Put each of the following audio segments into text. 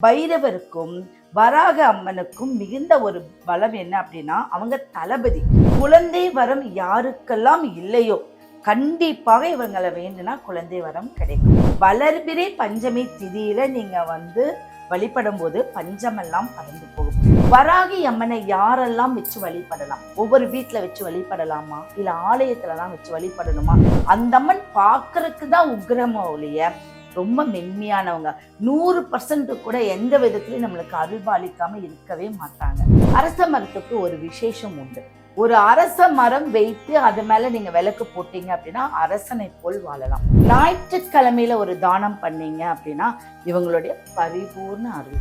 பைரவருக்கும் வராக அம்மனுக்கும் மிகுந்த ஒரு பலம் என்ன அப்படின்னா, அவங்க தளபதி. குழந்தை வரம் யாருக்கெல்லாம் இல்லையோ கண்டிப்பாக இவங்களை வேண்டுனா குழந்தை வரம் கிடைக்கும். வளர்பிறை பஞ்சமி திதியில நீங்க வழிபடும் போது பஞ்சமெல்லாம் பறந்து போகும். வராகி அம்மனை யாரெல்லாம் வச்சு வழிபடலாம்? ஒவ்வொரு வீட்டுல வச்சு வழிபடலாமா, இல்ல ஆலயத்துலதான் வச்சு வழிபடணுமா? அந்த அம்மன் பாக்குறதுக்கு தான் உக்ரமோ ஒழிய ரொம்ப மென்மையானவங்க. 100% கூட எந்த விதத்திலையும் நம்மளுக்கு அருள்பாலிக்காம இருக்கவே மாட்டாங்க. அரச மரத்துக்கு ஒரு விசேஷம் உண்டு. ஒரு அரச மரம் வைத்து அது மேல நீங்க விளக்கு போட்டீங்க அப்படின்னா அரசனை போல் வாழலாம். ஞாயிற்றுக்கிழமையில ஒரு தானம் பண்ணீங்க அப்படின்னா இவங்களுடைய பரிபூர்ண அருள்.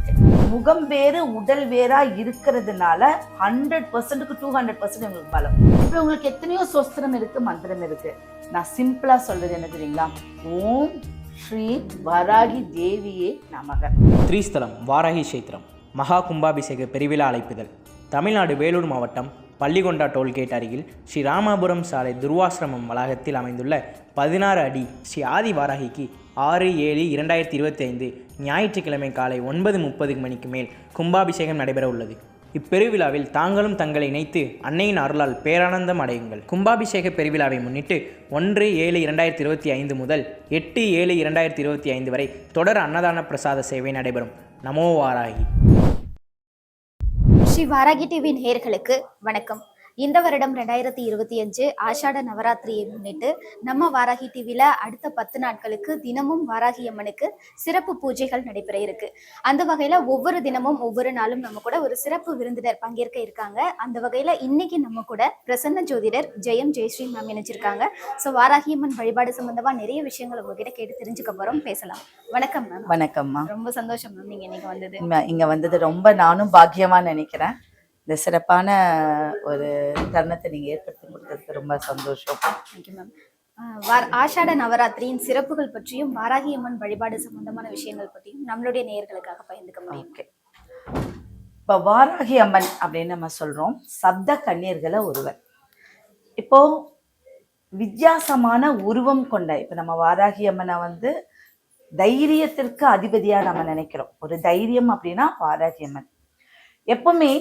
முகம் வேறு உடல் வேறா இருக்கிறதுனால 100%க்கு 200% இவங்களுக்கு பலம். இப்ப உங்களுக்கு எத்தனையோ சோஸ்திரம் இருக்கு, மந்திரம் இருக்கு. நான் சிம்பிளா சொல்றது என்ன தெரியுங்களா? ஓம் ஸ்ரீ வாராகி தேவியே நமக. ஸ்ரீஸ்தலம் வாராகி கஷேத்திரம் மகா கும்பாபிஷேக பெருவிழா அழைப்புதல். தமிழ்நாடு வேலூர் மாவட்டம் பள்ளிகொண்டா டோல்கேட் அருகில் ஸ்ரீ ராமாபுரம் சாலை துர்வாசிரமம் வளாகத்தில் அமைந்துள்ள 16 அடி ஸ்ரீ ஆதி வாராகிக்கு 6/7/2025 ஞாயிற்றுக்கிழமை காலை 9:30 மணிக்கு மேல் கும்பாபிஷேகம் நடைபெற உள்ளது. இப்பெருவிழாவில் தாங்களும் தங்களை இணைத்து அன்னையின் அருளால் பேரானந்தம் அடையுங்கள். கும்பாபிஷேக பெருவிழாவை முன்னிட்டு 1/7/2025 முதல் 8/7/2025 வரை தொடர் அன்னதான பிரசாத சேவை நடைபெறும். நமோ வாராகி. ஸ்ரீ வாராகி டிவி நேயர்களுக்கு வணக்கம். இந்த வருடம் 2025 ஆஷாட நவராத்திரியை முன்னிட்டு நம்ம வாராகி டிவியில் அடுத்த 10 நாட்களுக்கு தினமும் வாராகி அம்மனுக்கு சிறப்பு பூஜைகள் நடைபெற இருக்கு. அந்த வகையில் ஒவ்வொரு தினமும் ஒவ்வொரு நாளும் நம்ம கூட ஒரு சிறப்பு விருந்தினர் பங்கேற்க இருக்காங்க. அந்த வகையில் இன்னைக்கு நம்ம கூட பிரசன்ன ஜோதிடர் ஜெயம் ஜெயஸ்ரீ மேம் இணைச்சிருக்காங்க. ஸோ வாராகி அம்மன் வழிபாடு சம்பந்தமா நிறைய விஷயங்கள் உங்ககிட்ட கேட்டு தெரிஞ்சுக்க போறோம், பேசலாம். வணக்கம் மேம். வணக்கம்மா. ரொம்ப சந்தோஷம் மேம் நீங்க இன்னைக்கு வந்தது. இங்க வந்தது ரொம்ப நானும் பாக்கியமா நினைக்கிறேன். இந்த சிறப்பான ஒரு தருணத்தை நீங்க ஏற்படுத்தி கொடுத்ததுக்கு ரொம்ப சந்தோஷம். Thank you ma'am. ஆஷாட நவராத்திரியின் சிறப்புகள் பற்றியும் வாராகி அம்மன் வழிபாடு சம்பந்தமான விஷயங்கள் பற்றியும் நம்மளுடைய நேயர்களுக்காக பகிர்ந்துக்க முடியும். இப்போ வாராகி அம்மன் அப்படின்னு நம்ம சொல்றோம், சப்த கன்னியர்களை ஒருவர். இப்போ வித்தியாசமான உருவம் கொண்ட இப்ப நம்ம வாராகி அம்மனை தைரியத்திற்கு அதிபதியா நம்ம நினைக்கிறோம். ஒரு தைரியம் அப்படின்னா வாராகி அம்மன். எப்பவுமே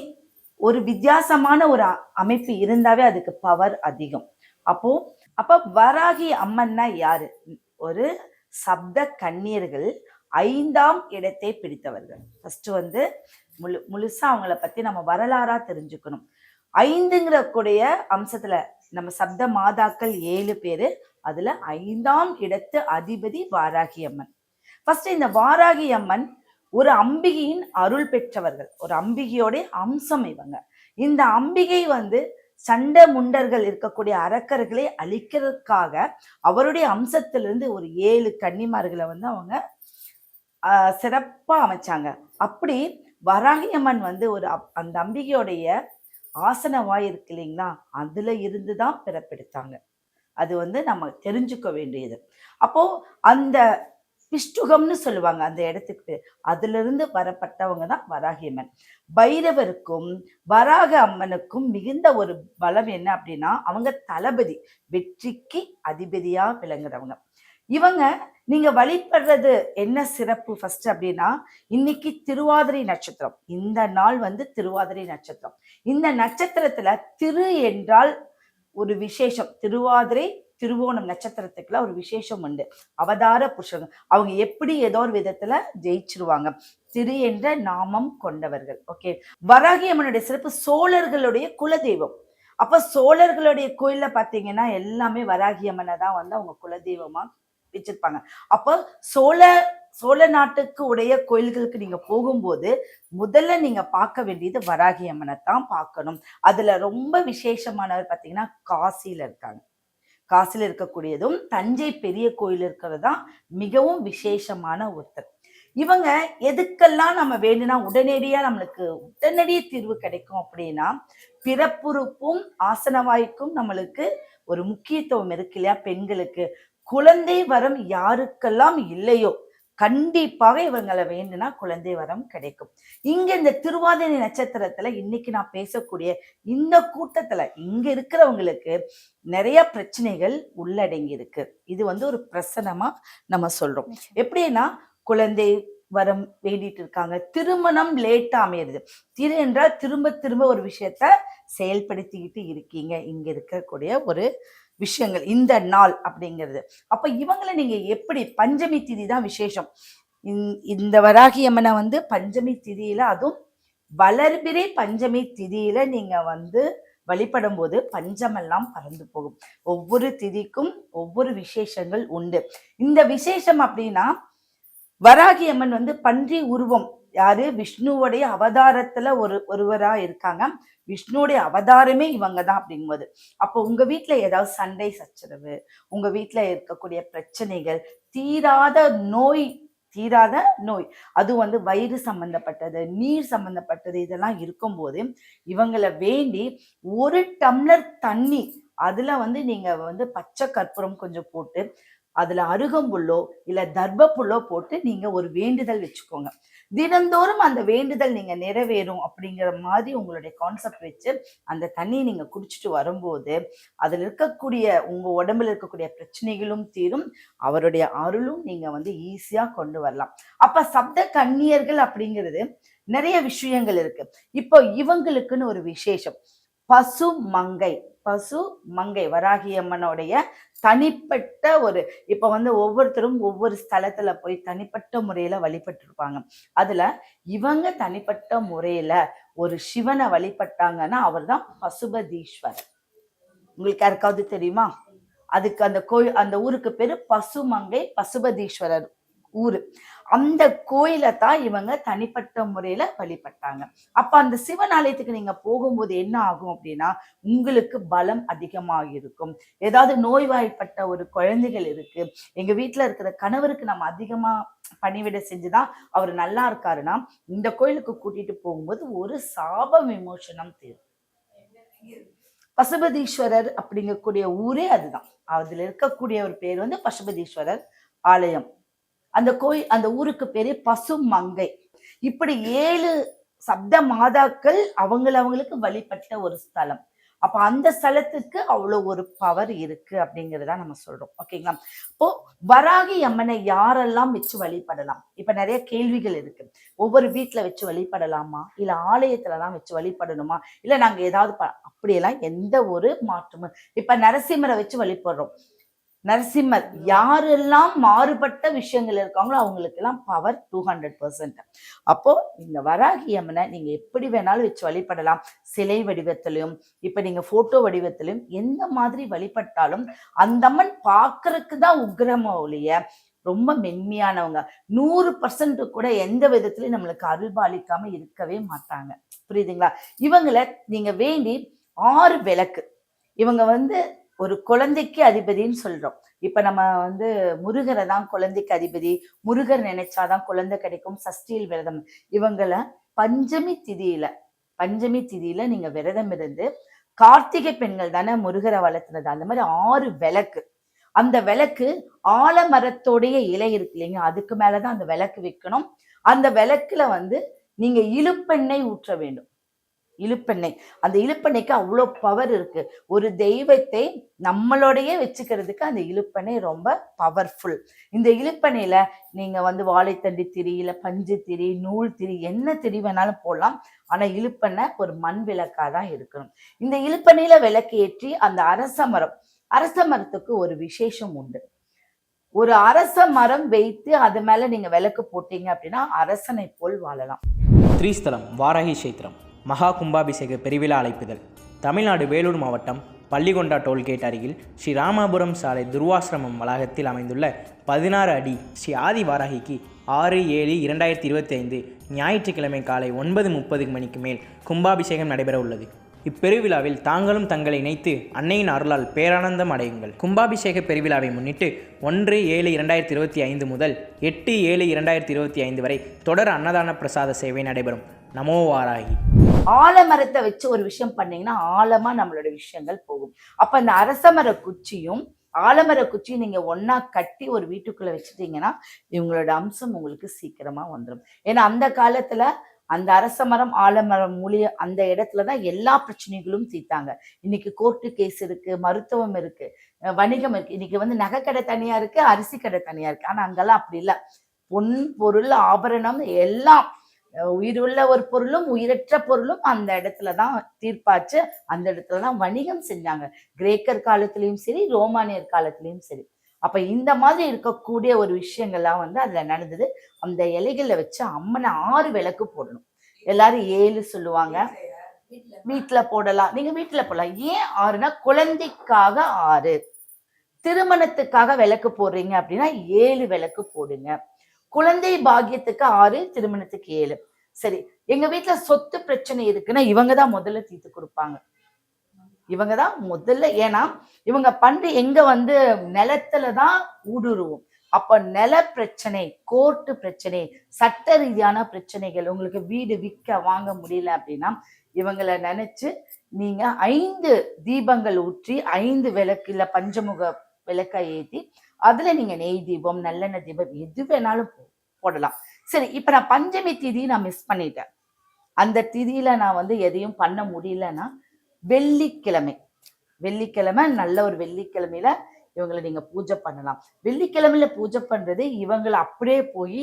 ஒரு வித்தியாசமான ஒரு அமைப்பு இருந்தாவே அதுக்கு பவர் அதிகம். அப்ப வராகி அம்மன்னா யாரு? ஒரு சப்த கன்னியர்கள் 5ஆம் இடத்தை பிடித்தவர்கள். ஃபர்ஸ்ட் முழுசா அவங்கள பத்தி நம்ம வரலாறா தெரிஞ்சுக்கணும். 5ங்கிற கூடிய அம்சத்துல நம்ம சப்த மாதாக்கள் 7 பேரு, அதுல 5ஆம் இடத்து அதிபதி வாராகி அம்மன். ஃபர்ஸ்ட் இந்த வாராகி அம்மன் ஒரு அம்பிகையின் அருள் பெற்றவர்கள், ஒரு அம்பிகையோட அம்சம் இவங்க. இந்த அம்பிகை சண்ட முண்டர்கள் இருக்கக்கூடிய அரக்கர்களை அழிக்கிறதுக்காக அவருடைய அம்சத்திலிருந்து ஒரு 7 கன்னிமார்களை அவங்க சிறப்பா அமைச்சாங்க. அப்படி வராகி அம்மன் ஒரு அந்த அம்பிகையோடைய ஆசன வாய் இருக்கு இல்லைங்களா, அதுல இருந்துதான் பிறப்பெடுத்தாங்க. அது நம்ம தெரிஞ்சுக்க வேண்டியது. அப்போ அந்த பிஷ்டுகம்னு சொல்லுவாங்க அந்த இடத்துக்கு, அதுல இருந்து வரப்பட்டவங்க தான் வராகி அம்மன். பைரவருக்கும் வராக அம்மனுக்கும் மிகுந்த ஒரு பலம் என்ன அப்படின்னா, அவங்க தளபதி, வெற்றிக்கு அதிபதியா விளங்குறவங்க. இவங்க நீங்க வழிபடுறது என்ன சிறப்பு ஃபர்ஸ்ட் அப்படின்னா, இன்னைக்கு திருவாதிரை நட்சத்திரம். இந்த நாள் திருவாதிரை நட்சத்திரம். இந்த நட்சத்திரத்துல திரு என்றால் ஒரு விசேஷம். திருவாதிரை திருவோணம் நட்சத்திரத்துக்குள்ள ஒரு விசேஷம் உண்டு. அவதார புருஷங்க அவங்க எப்படி ஏதோ ஒரு விதத்துல ஜெயிச்சிருவாங்க. திரு என்ற நாமம் கொண்டவர்கள். ஓகே, வராகி அம்மனுடைய சிறப்பு சோழர்களுடைய குலதெய்வம். அப்ப சோழர்களுடைய கோயில்ல பாத்தீங்கன்னா எல்லாமே வராகி அம்மனை தான் அவங்க குலதெய்வமா வச்சிருப்பாங்க. அப்ப சோழ நாட்டுக்கு உடைய கோயில்களுக்கு நீங்க போகும்போது முதல்ல நீங்க பார்க்க வேண்டியது வராகி அம்மனை தான் பார்க்கணும். அதுல ரொம்ப விசேஷமானவர் பாத்தீங்கன்னா காசியில இருக்காங்க. காசில இருக்கக்கூடியதும் தஞ்சை பெரிய கோயில் இருக்கிறது தான் மிகவும் விசேஷமான ஒருத்தர். இவங்க எதுக்கெல்லாம் நம்ம வேணும்னா உடனடியா நம்மளுக்கு உடனடியே தீர்வு கிடைக்கும் அப்படின்னா, பிறப்புறுப்பும் ஆசனவாய்க்கும் நம்மளுக்கு ஒரு முக்கியத்துவம் இருக்கு இல்லையா? பெண்களுக்கு குழந்தை வரம் யாருக்கெல்லாம் இல்லையோ கண்டிப்பாக இவங்களை வேண்டுனா குழந்தை வரம் கிடைக்கும். இங்க இந்த திருவாதிரை நட்சத்திரத்துல இன்னைக்கு நான் பேசக்கூடிய இந்த கூட்டத்துல இங்க இருக்கிறவங்களுக்கு நிறைய பிரச்சனைகள் உள்ளடங்கி இருக்கு. இது ஒரு பிரசனமா நம்ம சொல்றோம். எப்படின்னா, குழந்தை வரம் வேண்டிட்டு இருக்காங்க. திருமணம் லேட்டா அமையுது. என்றால் திரும்ப திரும்ப ஒரு விஷயத்த செயல்படுத்திக்கிட்டு இருக்கீங்க. இங்க இருக்கக்கூடிய ஒரு விஷயங்கள் இந்த நாள் அப்படிங்கிறது. அப்ப இவங்களை நீங்க எப்படி, பஞ்சமி திதி தான் விசேஷம். இந்த வராகி அம்மனை வந்து பஞ்சமி திதியில, அதுவும் வளர்பிறை பஞ்சமி திதியில நீங்க வந்து வழிபடும் போது பஞ்சமெல்லாம் பறந்து போகும். ஒவ்வொரு திதிக்கும் ஒவ்வொரு விசேஷங்கள் உண்டு. இந்த விசேஷம் அப்படின்னா, வராகி அம்மன் வந்து பன்றி உருவம், யாரு, விஷ்ணுவுடைய அவதாரத்துல ஒருவரா இருக்காங்க. விஷ்ணுவுடைய அவதாரமே இவங்க தான் அப்படிங்கும்போது, அப்போ உங்க வீட்டுல ஏதாவது சண்டை சச்சரவு, உங்க வீட்டுல இருக்கக்கூடிய பிரச்சனைகள், தீராத நோய் தீராத நோய், அது வந்து வயிறு சம்பந்தப்பட்டது, நீர் சம்பந்தப்பட்டது, இதெல்லாம் இருக்கும்போது இவங்களை வேண்டி 1 டம்ளர் தண்ணி, அதுல வந்து நீங்க வந்து பச்சை கற்பூரம் கொஞ்சம் போட்டு, அதுல அருகம்புல்லோ இல்ல தர்ப்பப்புல்லோ போட்டு நீங்க ஒரு வேண்டுதல் வச்சுக்கோங்க. தினந்தோறும் அந்த வேண்டுதல் நீங்க நிறைவேறும் அப்படிங்கிற மாதிரி உங்களுடைய கான்செப்ட் வச்சு அந்த தண்ணியை நீங்க குடிச்சிட்டு வரும்போது அதுல இருக்கக்கூடிய உங்க உடம்புல இருக்கக்கூடிய பிரச்சனைகளும் தீரும், அவருடைய அருளும் நீங்க வந்து ஈஸியா கொண்டு வரலாம். அப்ப சப்த கன்னியர்கள் அப்படிங்கிறது நிறைய விஷயங்கள் இருக்கு. இப்போ இவங்களுக்குன்னு ஒரு விசேஷம், பசு மங்கை. பசு மங்கை வராகி அம்மனுடைய தனிப்பட்ட ஒரு, இப்ப வந்து ஒவ்வொருத்தரும் ஒவ்வொரு ஸ்தலத்துல போய் தனிப்பட்ட முறையில வழிபட்டு இருப்பாங்க. அதுல இவங்க தனிப்பட்ட முறையில ஒரு சிவனை வழிபட்டாங்கன்னா அவர் தான் பசுபதீஸ்வரர். உங்களுக்கு யாருக்காவது தெரியுமா? அதுக்கு அந்த கோயில், அந்த ஊருக்கு பேரு பசுமங்கை பசுபதீஸ்வரர் ஊரு. அந்த கோயிலை தான் இவங்க தனிப்பட்ட முறையில வழிபட்டாங்க. அப்ப அந்த சிவன் ஆலயத்துக்கு நீங்க போகும்போது என்ன ஆகும் அப்படின்னா, உங்களுக்கு பலம் அதிகமாக இருக்கும். ஏதாவது நோய்வாய்ப்பட்ட ஒரு குழந்தைகள் இருக்கு, எங்க வீட்டுல இருக்கிற கணவருக்கு நம்ம அதிகமா பணிவிட செஞ்சுதான் அவர் நல்லா இருக்காருன்னா, இந்த கோயிலுக்கு கூட்டிட்டு போகும்போது ஒரு சாப விமோசனம் தீரும். பசுபதீஸ்வரர் அப்படிங்கக்கூடிய ஊரே அதுதான். அதுல இருக்கக்கூடிய ஒரு பேர் வந்து பசுபதீஸ்வரர் ஆலயம். அந்த கோயில், அந்த ஊருக்கு பேரு பசு மங்கை. இப்படி 7 சப்த மாதாக்கள் அவங்களுக்கு வழிபட்ட ஒரு ஸ்தலம். அப்ப அந்த ஸ்தலத்துக்கு அவ்வளவு ஒரு பவர் இருக்கு அப்படிங்கறத நம்ம சொல்றோம். ஓகேங்களா? இப்போ வராகி அம்மனை யாரெல்லாம் வச்சு வழிபடலாம்? இப்ப நிறைய கேள்விகள் இருக்கு. ஒவ்வொரு வீட்டுல வச்சு வழிபடலாமா, இல்ல ஆலயத்துலதான் வச்சு வழிபடணுமா, இல்ல நாங்க ஏதாவது அப்படியெல்லாம் எந்த ஒரு மாற்றமும். இப்ப நரசிம்மரை வச்சு வழிபடுறோம். நரசிம்மர் யாரெல்லாம் மாறுபட்ட விஷயங்கள் இருக்காங்களோ அவங்களுக்கு எல்லாம் பவர் 200%. அப்போ இந்த வராகி அம்மனை நீங்க எப்படி வேணாலும் வச்சு வழிபடலாம். சிலை வடிவத்திலையும், இப்ப நீங்க போட்டோ வடிவத்திலையும், எந்த மாதிரி வழிபட்டாலும் அந்த அம்மன் பாக்குறதுக்கு தான் உக்கிரமோ ஒழிய ரொம்ப மென்மையானவங்க. 100% கூட எந்த விதத்திலையும் நம்மளுக்கு அருள்பாலிக்காம இருக்கவே மாட்டாங்க. புரியுதுங்களா? இவங்களை நீங்க வேண்டி 6 விளக்கு, இவங்க வந்து ஒரு குழந்தைக்கு அதிபதின்னு சொல்றோம். இப்ப நம்ம வந்து முருகரை தான் குழந்தைக்கு அதிபதி, முருகர் நினைச்சாதான் குழந்தை கிடைக்கும், சஷ்டியில் விரதம். இவங்களை பஞ்சமி திதியில நீங்க விரதம் இருந்து, கார்த்திகை பெண்கள் தானே முருகரை வளர்த்துனது, அந்த மாதிரி 6 விளக்கு. அந்த விளக்கு ஆலமரத்தோடைய இலை இருக்கு இல்லைங்க, அதுக்கு மேலதான் அந்த விளக்கு வைக்கணும். அந்த விளக்குல வந்து நீங்க இலுப்பெண்ணெய் ஊற்ற வேண்டும். இலுப்பெண்ணெய், அந்த இலுப்பெண்ணெய்க்கு அவ்வளோ பவர் இருக்கு. ஒரு தெய்வத்தை நம்மளோடையே வச்சுக்கிறதுக்கு அந்த இலுப்பெண்ணெய் ரொம்ப பவர்ஃபுல். இந்த இலுப்பெண்ணெயில நீங்க வந்து வாழைத்தண்டி திரி, இல்ல பஞ்சு திரி, நூல் திரி, என்ன திரி வேணாலும் போடலாம். ஆனா இலுப்பெண்ணெய் ஒரு மண் விளக்காதான் இருக்கணும். இந்த இலுப்பெண்ணெயில விளக்கு ஏற்றி அந்த அரச மரத்துக்கு ஒரு விசேஷம் உண்டு. ஒரு அரச மரம் வைத்து அது மேல நீங்க விளக்கு போட்டீங்க அப்படின்னா அரசனை போல் வாழலாம். ஸ்ரீஸ்தலம் வாராகி கஷேத்திரம் மகா கும்பாபிஷேக பெருவிழா அழைப்புதல். தமிழ்நாடு வேலூர் மாவட்டம் பள்ளிகொண்டா டோல்கேட் அருகில் ஸ்ரீ ராமாபுரம் சாலை துர்வாசிரமம் வளாகத்தில் அமைந்துள்ள 16 அடி ஸ்ரீ ஆதி வாராகிக்கு 6/7/2025 ஞாயிற்றுக்கிழமை காலை 9:30 மணிக்கு மேல் கும்பாபிஷேகம் நடைபெற உள்ளது. இப்பெருவிழாவில் தாங்களும் தங்களை இணைத்து அன்னையின் அருளால் பேரானந்தம் அடையுங்கள். கும்பாபிஷேக பெருவிழாவை முன்னிட்டு 1/7/2025 முதல் 8/7/2025 வரை தொடர் அன்னதான பிரசாத சேவை நடைபெறும். நமோ வாராகி. ஆலமரத்தை வச்சு ஒரு விஷயம் பண்ணீங்கன்னா ஆழமா நம்மளோட விஷயங்கள் போகும். அப்ப அந்த அரசமர குச்சியும் ஆலமர குச்சியும் நீங்க ஒன்னா கட்டி ஒரு வீட்டுக்குள்ள வச்சுட்டீங்கன்னா இவங்களோட அம்சம் உங்களுக்கு சீக்கிரமா வந்துடும். ஏன்னா அந்த காலத்துல அந்த அரச மரம் ஆலமரம் மூலிய அந்த இடத்துலதான் எல்லா பிரச்சனைகளும் தீர்த்தாங்க. இன்னைக்கு கோர்ட்டு கேஸ் இருக்கு, மருத்துவம் இருக்கு, வணிகம் இருக்கு. இன்னைக்கு வந்து நகைக்கடை தனியா இருக்கு, அரிசி கடை தனியா இருக்கு. ஆனா அங்கெல்லாம் அப்படி இல்லை. பொன் பொருள் ஆபரணம் எல்லாம், உயிருள்ள ஒரு பொருளும் உயிரற்ற பொருளும் அந்த இடத்துல தான் தீர்ப்பாச்சு. அந்த இடத்துல தான் வணிகம் செஞ்சாங்க. கிரேக்கர் காலத்திலயும் சரி, ரோமானியர் காலத்திலயும் சரி. அப்ப இந்த மாதிரி இருக்கக்கூடிய ஒரு விஷயங்கள்லாம் வந்து அதுல நடந்தது. அந்த இலைகளை வச்சு அம்மனை 6 விளக்கு போடணும். எல்லாரும் 7 சொல்லுவாங்க. வீட்டுல போடலாம், நீங்க வீட்டுல போடலாம். ஏன் 6னா குழந்தைக்காக 6, திருமணத்துக்காக விளக்கு போடுறீங்க அப்படின்னா 7 விளக்கு போடுங்க. குழந்தை பாக்கியத்துக்கு 6, திருமணத்துக்கு 7. சரி, எங்க வீட்டுல சொத்து பிரச்சனை இருக்குன்னா இவங்கதான் முதல்ல தீர்த்து கொடுப்பாங்க. இவங்கதான் முதல்ல, ஏன்னா இவங்க பண்டு எங்க வந்து நிலத்துலதான் ஊடுருவும். அப்ப நில பிரச்சனை, கோர்ட்டு பிரச்சனை, சட்ட ரீதியான பிரச்சனைகள், உங்களுக்கு வீடு விற்க வாங்க முடியல அப்படின்னா இவங்களை நினைச்சு நீங்க 5 தீபங்கள் ஊற்றி 5 விளக்கு இல்ல பஞ்சமுக விளக்கை ஏத்தி அதுல நீங்க நெய் தீபம், நல்லெண்ணெய் தீபம் எது வேணாலும் போடலாம். சரி, இப்ப நான் பஞ்சமி திதி நான் மிஸ் பண்ணிட்டேன். அந்த திதியில நான் வந்து எதையும் பண்ண முடியலன்னா வெள்ளிக்கிழமை நல்ல ஒரு வெள்ளிக்கிழமையில இவங்களை நீங்க பூஜை பண்ணலாம். வெள்ளிக்கிழமையில பூஜை பண்றது இவங்களை அப்படியே போய்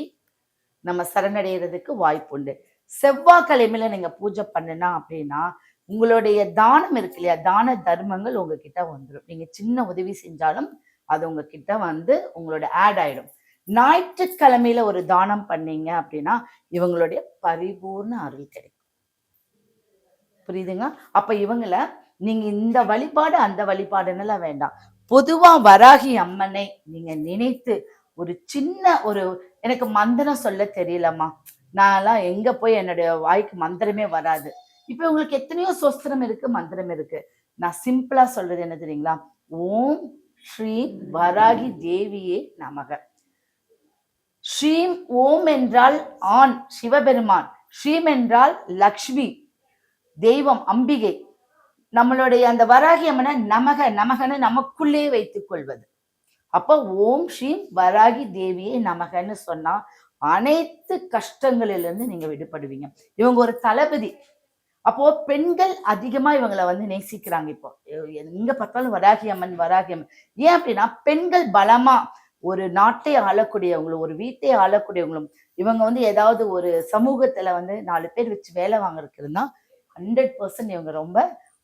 நம்ம சரணடைகிறதுக்கு வாய்ப்புண்டு. செவ்வாய்க்கிழமையில நீங்க பூஜை பண்ணுனா அப்படின்னா உங்களுடைய தானம் இருக்கு இல்லையா, தான தர்மங்கள் உங்ககிட்ட வந்துடும். நீங்க சின்ன உதவி செஞ்சாலும் அது உங்ககிட்ட வந்து உங்களோட ஆட் ஆயிடும். ஞாயிற்றுக்கிழமையில ஒரு தானம் பண்ணீங்க அப்படின்னா இவங்களுடைய பரிபூர்ண அருள் கிடைக்கும். புரியுதுங்க? அப்ப இவங்கள நீங்க இந்த வழிபாடு அந்த வழிபாடுன்னு வேண்டாம். பொதுவா வராகி அம்மனை நீங்க நினைத்து ஒரு சின்ன எனக்கு மந்திரம் சொல்ல தெரியலம்மா, நான்லாம் எங்க போய் என்னுடைய வாய்க்கு மந்திரமே வராது. இப்ப உங்களுக்கு எத்தனையோ சொஸ்திரம் இருக்கு, மந்திரம் இருக்கு. நான் சிம்பிளா சொல்றது என்ன தெரியுங்களா? ஓம் ஸ்ரீம் வராகி தேவியே நமக. ஸ்ரீம் ஓம் என்றால் ஆண் சிவபெருமான், ஸ்ரீம் என்றால் லக்ஷ்மி தெய்வம் அம்பிகை. நம்மளுடைய அந்த வராகி அம்மனை நமகன்னு நமக்குள்ளே வைத்துக் கொள்வது. அப்ப ஓம் ஸ்ரீம் வராகி தேவியே நமகன்னு சொன்னா அனைத்து கஷ்டங்களிலிருந்து நீங்க விடுபடுவீங்க. இவங்க ஒரு தளபதி. அப்போ பெண்கள் அதிகமா இவங்களை வந்து நேசிக்கிறாங்க. இப்போ எங்க பார்த்தாலும் வராகி அம்மன். ஏன் அப்படின்னா பெண்கள் பலமா ஒரு நாட்டை ஆளக்கூடியவங்களும் ஒரு வீட்டை ஆளக்கூடியவங்களும் இவங்க வந்து ஏதாவது ஒரு சமூகத்துல வந்து 4 பேர் வச்சு வேலை வாங்குறதுக்கு இருந்தா 100% இவங்க ரொம்ப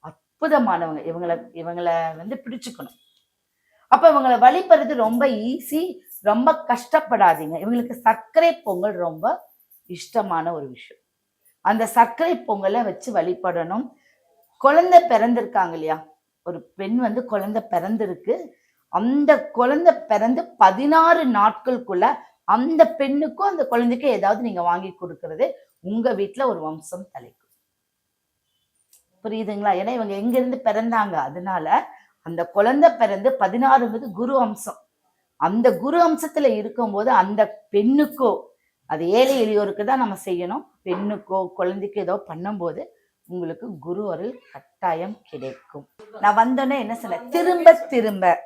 அற்புதமானவங்க. இவங்களை வந்து பிடிச்சுக்கணும். அப்ப இவங்களை வழிபடுறது ரொம்ப ஈஸி, ரொம்ப கஷ்டப்படாதீங்க. இவங்களுக்கு சர்க்கரை பொங்கல் ரொம்ப இஷ்டமான ஒரு விஷயம். அந்த சர்க்கரை பொங்கலை வச்சு வழிபடணும். குழந்தை பிறந்திருக்காங்க இல்லையா, ஒரு பெண் வந்து குழந்தை பிறந்திருக்கு, அந்த குழந்தை பிறந்து 16 நாட்களுக்குள்ள அந்த பெண்ணுக்கும் அந்த குழந்தைக்கும் ஏதாவது நீங்க வாங்கி கொடுக்கறது உங்க வீட்டுல ஒரு வம்சம் தலைக்கும். புரியுதுங்களா? ஏன்னா இவங்க எங்க இருந்து பிறந்தாங்க, அதனால அந்த குழந்தை பிறந்து 16 குரு அம்சம். அந்த குரு அம்சத்துல இருக்கும்போது அந்த பெண்ணுக்கோ, அது ஏழை எளியோருக்கு தான் நம்ம செய்யணும், பெண்ணுக்கோ குழந்தைக்கோ ஏதோ பண்ணும்போது உங்களுக்கு குரு அருள் கட்டாயம் கிடைக்கும். நான் வந்தோன்னே என்ன சொன்னேன், திரும்ப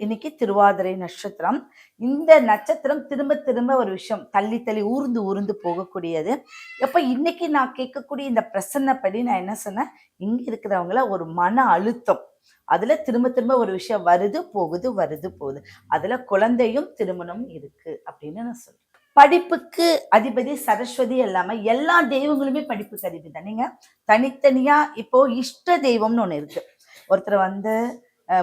இன்னைக்கு திருவாதிரை நட்சத்திரம். இந்த நட்சத்திரம் திரும்ப ஒரு விஷயம் தள்ளி ஊர்ந்து போகக்கூடியது. எப்ப இன்னைக்கு நான் கேட்கக்கூடிய இந்த பிரசன்னப்படி நான் என்ன சொன்னேன், இங்க இருக்கிறவங்கள ஒரு மன அழுத்தம், அதுல திரும்ப ஒரு விஷயம் வருது போகுது, அதுல குழந்தையும் திருமணம் இருக்கு அப்படின்னு நான் சொல்றேன். படிப்புக்கு அதிபதி சரஸ்வதி இல்லாம எல்லா தெய்வங்களுமே படிப்புக்கு அதிபதி தான். நீங்க தனித்தனியா இப்போ இஷ்ட தெய்வம்னு ஒண்ணு இருக்கு. ஒருத்தர் வந்து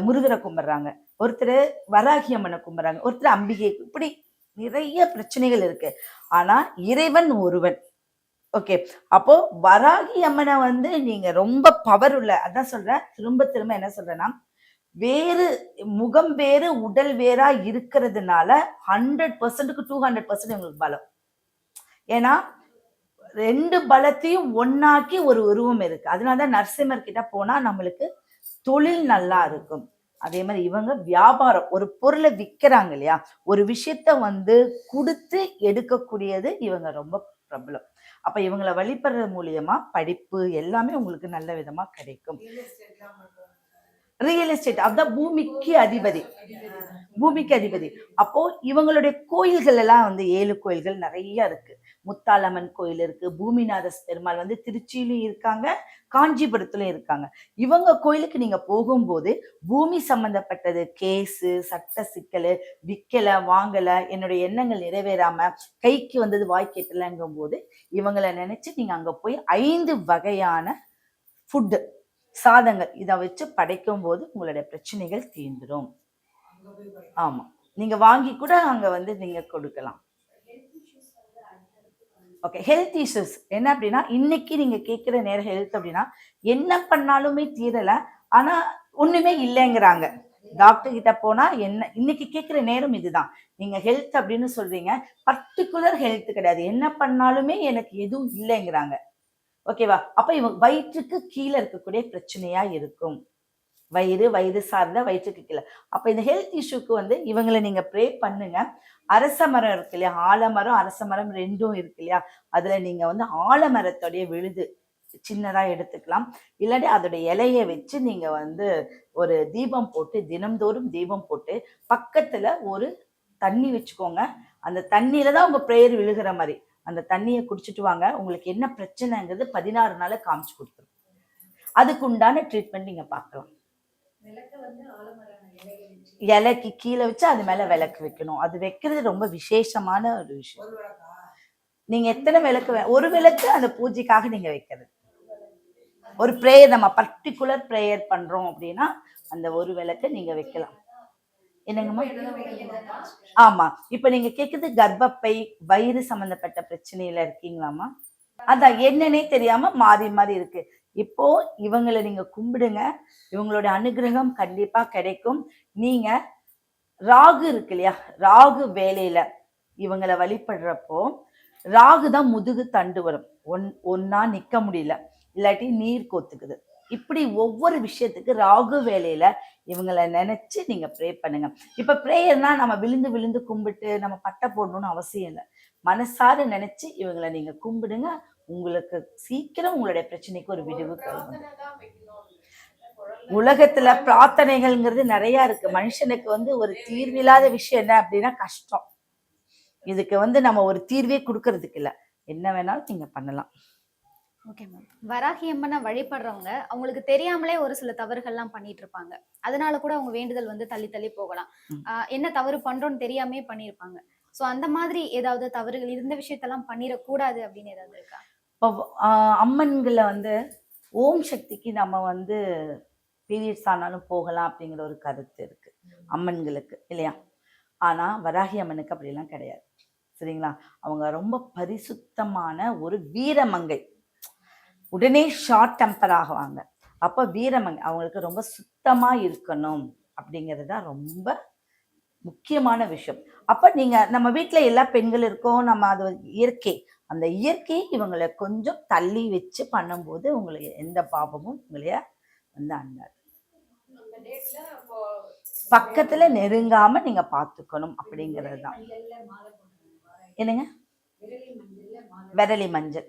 முருகரை கும்பிடுறாங்க, ஒருத்தர் வராகி அம்மனை கும்பிடுறாங்க, ஒருத்தர் அம்பிகை, இப்படி நிறைய பிரச்சனைகள் இருக்கு. ஆனா இறைவன் ஒருவன். ஓகே, அப்போ வராகி அம்மனை வந்து நீங்க ரொம்ப பவர் உள்ள, அதான் சொல்றேன், திரும்ப என்ன சொல்றேன்னா, வேறு முகம் வேறு உடல் வேறா இருக்கிறதுனால 100%க்கு 200% உங்களுக்கு பலம். ஏன்னா 2 பலத்தையும் ஒன்னாக்கி ஒரு உருவம் இருக்கு. அதனாலதான் நரசிம்மர் கிட்ட போனா நம்மளுக்கு தொழில் நல்லா இருக்கும். அதே மாதிரி இவங்க வியாபாரம், ஒரு பொருளை விற்கிறாங்க இல்லையா, ஒரு விஷயத்த வந்து கொடுத்து எடுக்கக்கூடியது இவங்க ரொம்ப பிரபலம். அப்ப இவங்களை வழிபடுறது மூலியமா படிப்பு எல்லாமே உங்களுக்கு நல்ல விதமா கிடைக்கும். ரியல் எஸ்டேட், அதுதான் பூமிக்கு அதிபதி. அப்போ இவங்களுடைய கோயில்கள் எல்லாம் வந்து 7 கோயில்கள் நிறைய இருக்கு. முத்தாலம்மன் கோயில் இருக்கு, பூமிநாத பெருமாள் வந்து திருச்சியிலும் இருக்காங்க, காஞ்சிபுரத்துலயும் இருக்காங்க. இவங்க கோயிலுக்கு நீங்க போகும்போது பூமி சம்பந்தப்பட்டது கேஸு, சட்ட சிக்கல், விக்கல வாங்கல, என்னுடைய எண்ணங்கள் நிறைவேறாம கைக்கு வந்தது வாய்க்கு எட்டலங்கும் போது இவங்களை நினைச்சு நீங்க அங்க போய் 5 வகையான ஃபுட்டு சாதங்கள் இதை வச்சு படைக்கும் போது உங்களுடைய பிரச்சனைகள் தீர்ந்துடும். ஆமா, நீங்க வாங்கி கூட அங்க வந்து நீங்க கொடுக்கலாம். ஓகே, ஹெல்த் இஷ்யூஸ் என்ன அப்படின்னா, இன்னைக்கு நீங்க கேட்குற நேரம் ஹெல்த் அப்படின்னா என்ன பண்ணாலுமே தீரல, ஆனா ஒண்ணுமே இல்லைங்கிறாங்க. டாக்டர் கிட்ட போனா என்ன இன்னைக்கு கேட்குற நேரம் இதுதான். நீங்க ஹெல்த் அப்படின்னு சொல்றீங்க, பர்டிகுலர் ஹெல்த் கிடையாது, என்ன பண்ணாலுமே எனக்கு எதுவும் இல்லைங்கிறாங்க. ஓகேவா? அப்ப இவங்க வயிற்றுக்கு கீழே இருக்கக்கூடிய பிரச்சனையா இருக்கும். வயிறு சார்ந்த வயிற்றுக்கு கீழே. அப்ப இந்த ஹெல்த் இஷ்யூக்கு வந்து இவங்களை நீங்க ப்ரே பண்ணுங்க. அரச மரம் இருக்கு இல்லையா, ஆலமரம் அரச மரம் 2ம் இருக்கு இல்லையா, அதுல நீங்க வந்து ஆலமரத்துடைய விழுது சின்னதா எடுத்துக்கலாம். இல்லாட்டி அதோடைய இலையை வச்சு நீங்க வந்து ஒரு தீபம் போட்டு, தினம்தோறும் தீபம் போட்டு பக்கத்துல ஒரு தண்ணி வச்சுக்கோங்க. அந்த தண்ணியில தான் உங்க ப்ரேயர் விழுகிற மாதிரி அந்த தண்ணியை குடிச்சிட்டு வாங்க. உங்களுக்கு என்ன பிரச்சனைங்கிறது 16 நாள் காமிச்சு கொடுத்துரும். அதுக்கு உண்டான ட்ரீட்மெண்ட் நீங்க பார்க்கலாம். இலைக்கு கீழே வச்சு அது மேல விளக்கு வைக்கணும். அது வைக்கிறது ரொம்ப விசேஷமான ஒரு விஷயம். நீங்க எத்தனை விளக்கு ஒரு விளக்கு அந்த பூஜைக்காக நீங்க வைக்கிறது. ஒரு ப்ரேயர் நம்ம பர்டிகுலர் ப்ரேயர் பண்றோம் அப்படின்னா அந்த ஒரு விளக்கு நீங்க வைக்கலாம். என்னங்கம்மா? ஆமா, இப்ப நீங்க கேக்குறது கர்ப்பப்பை வயிறு சம்பந்தப்பட்ட பிரச்சனையில இருக்கீங்களாமா? அதான் என்னன்னே தெரியாம மாறி மாறி இருக்கு. இப்போ இவங்களை நீங்க கும்பிடுங்க, இவங்களோட அனுகிரகம் கண்டிப்பா கிடைக்கும். நீங்க ராகு இருக்கு இல்லையா, ராகு வேலையில இவங்களை வழிபடுறப்போ ராகு தான் முதுகு தண்டு வரும், ஒன்னா நிக்க முடியல, இல்லாட்டி நீர் கோத்துக்குது. இப்படி ஒவ்வொரு விஷயத்துக்கு ராகு வேலையில இவங்களை நினைச்சு நீங்க ப்ரே பண்ணுங்க. இப்ப ப்ரேயர்னா நம்ம விழுந்து விழுந்து கும்பிட்டு நம்ம பட்டை போடணும்னு அவசியம் இல்லை. மனசார நினைச்சு இவங்களை நீங்க கும்பிடுங்க. உங்களுக்கு சீக்கிரம் உங்களுடைய பிரச்சனைக்கு ஒரு விடுவு கிடைக்கும். உலகத்துல பிரார்த்தனைகள்ங்கிறது நிறைய இருக்கு. மனுஷனுக்கு வந்து ஒரு தீர்வில்லாத விஷயம் என்ன அப்படின்னா கஷ்டம். இதுக்கு வந்து நம்ம ஒரு தீர்வே கொடுக்கறதுக்கு இல்லை, என்ன வேணாலும் நீங்க பண்ணலாம். Okay ma'am. வராகி அம்மனை வழிபடுறவங்க அவங்களுக்கு தெரியாமலே ஒரு சில தவறுகள்லாம் பண்ணிட்டு இருப்பாங்க. அதனால கூட அவங்க வேண்டுதல் வந்து தள்ளி தள்ளி போகலாம். என்ன தவறு பண்றோம்னு தெரியாமே பண்ணியிருப்பாங்க. ஸோ அந்த மாதிரி ஏதாவது தவறுகள் இந்த விஷயத்தெல்லாம் பண்ணிடக்கூடாது அப்படின்னு ஏதாவது இருக்கா? இப்போ அம்மன்களை வந்து ஓம் சக்திக்கு நம்ம வந்து பீரியட்ஸ் ஆனாலும் போகலாம் அப்படிங்கிற ஒரு கருத்து இருக்கு அம்மன்களுக்கு இல்லையா. ஆனா வராகி அம்மனுக்கு அப்படிலாம் கிடையாது. சரிங்களா? அவங்க ரொம்ப பரிசுத்தமான ஒரு வீரமங்கை. உடனே ஷார்ட் டெம்பர் ஆகுவாங்க. அப்ப வீரமங்கை அவங்களுக்கு ரொம்ப சுத்தமா இருக்கணும் அப்படிங்கிறது தான் ரொம்ப முக்கியமான விஷயம். அப்ப நீங்க நம்ம வீட்டுல எல்லா பெண்கள் இருக்கோம், நம்ம அது இயற்கை, அந்த இயற்கையை இவங்களை கொஞ்சம் தள்ளி வச்சு பண்ணும்போது உங்களுக்கு எந்த பாவமும் உங்களைய வந்து அண்டாது. பக்கத்துல நெருங்காம நீங்க பாத்துக்கணும் அப்படிங்கிறது தான். என்னங்க? விரலி மஞ்சள்,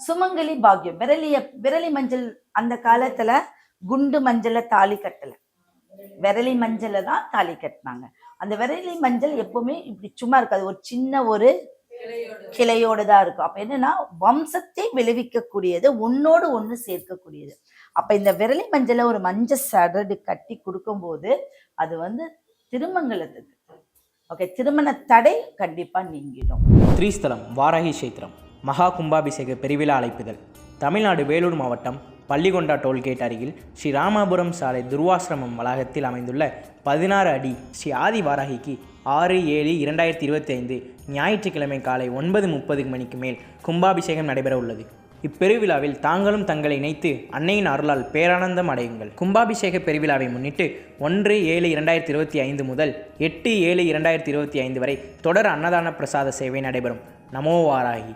சுமங்கலி பாக்கியம். விரலி மஞ்சள் அந்த காலத்துல குண்டு மஞ்சள தாலி கட்டல, விரலி மஞ்சளை தான் தாலி கட்டினாங்க. அந்த விரலி மஞ்சள் எப்பவுமே இப்படி சும்மா இருக்காது, ஒரு சின்ன ஒரு கிளையோடு தான் இருக்கும். அப்ப என்னன்னா வம்சத்தை விளைவிக்கக்கூடியது, ஒன்னோடு ஒண்ணு சேர்க்கக்கூடியது. அப்ப இந்த விரலி மஞ்சளை ஒரு மஞ்சள் சரடு கட்டி கொடுக்கும்போது அது வந்து திருமங்கலத்துக்கு ஓகே, திருமண தடை கண்டிப்பா நீங்கிடும். ஸ்ரீஸ்தலம் வாராகி கஷேத்திரம் மகா கும்பாபிஷேக பெருவிழா அழைப்புதல். தமிழ்நாடு வேலூர் மாவட்டம் பள்ளிகொண்டா டோல்கேட் அருகில் ஸ்ரீ ராமாபுரம் சாலை துர்வாசிரமம் வளாகத்தில் அமைந்துள்ள 16 அடி ஸ்ரீ ஆதி வாராகிக்கு 6/7/2025 ஞாயிற்றுக்கிழமை காலை 9:30 மணிக்கு மேல் கும்பாபிஷேகம் நடைபெற உள்ளது. இப்பெருவிழாவில் தாங்களும் தங்களை இணைத்து அன்னையின் அருளால் பேரானந்தம் அடையுங்கள். கும்பாபிஷேக பெருவிழாவை முன்னிட்டு 1/7/2025 முதல் 8/7/2025 வரை தொடர் அன்னதான பிரசாத சேவை நடைபெறும். நமோ வாராகி.